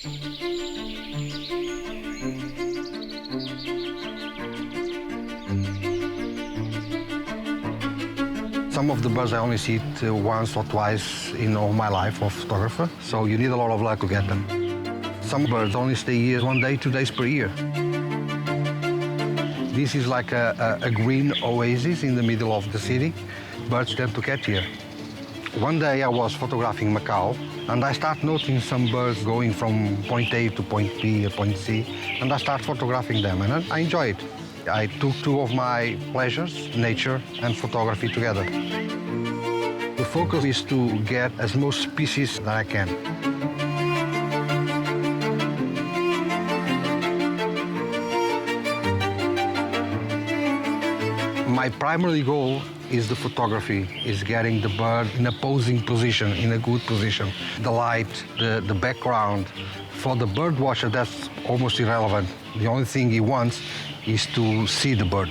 Some of the birds I only see it once or twice in all my life of photographer, so you need a lot of luck to get them. Some birds only stay here 1 day, 2 days per year. This is like a green oasis in the middle of the city. Birds tend to catch here. One day I was photographing Macau, and I start noticing some birds going from point A to point B or point C, and I start photographing them, and I enjoy it. I took two of my pleasures, nature and photography together. The focus is to get as most species that I can. My primary goal is the photography, is getting the bird in a posing position, in a good position. The light, the background. For the bird watcher, that's almost irrelevant. The only thing he wants is to see the bird.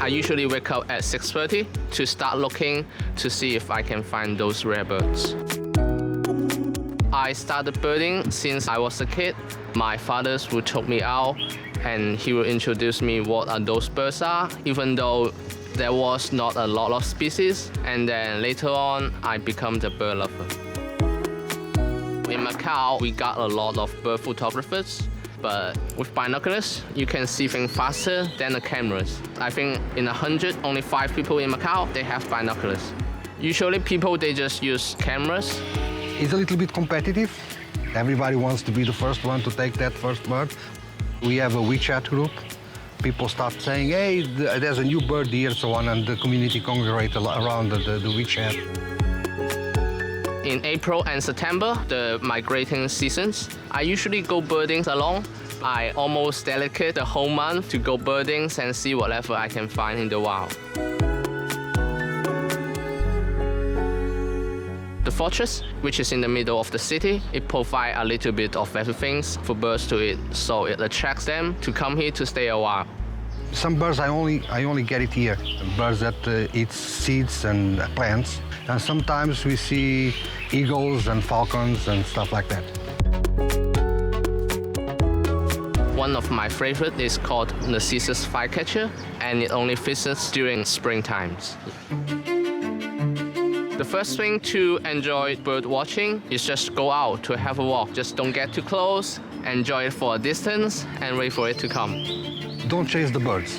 I usually wake up at 6:30 to start looking to see if I can find those rare birds. I started birding since I was a kid. My father would take me out and he will introduce me what are those birds are, even though there was not a lot of species, and then later on I become the bird lover. In Macau, we got a lot of bird photographers, but with binoculars, you can see things faster than the cameras. I think in 100, only 5 people in Macau, they have binoculars. Usually people, they just use cameras. It's a little bit competitive. Everybody wants to be the first one to take that first bird. We have a WeChat group. People start saying, hey, there's a new bird here, so on, and the community congregate around the WeChat. In April and September, the migrating seasons, I usually go birding alone. I almost dedicate the whole month to go birding and see whatever I can find in the wild. The fortress, which is in the middle of the city, it provides a little bit of everything for birds to eat, so it attracts them to come here to stay a while. Some birds I only get it here, birds that eat seeds and plants, and sometimes we see eagles and falcons and stuff like that. One of my favorite is called Narcissus flycatcher, and it only visits during spring times. The first thing to enjoy bird watching is just go out to have a walk. Just don't get too close, enjoy it for a distance, and wait for it to come. Don't chase the birds.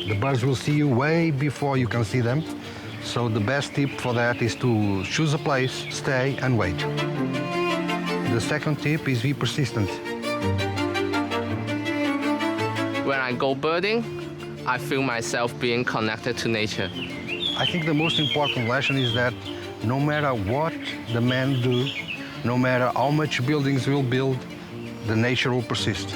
The birds will see you way before you can see them. So the best tip for that is to choose a place, stay, and wait. The second tip is be persistent. When I go birding, I feel myself being connected to nature. I think the most important lesson is that no matter what the men do, no matter how much buildings we'll build, the nature will persist.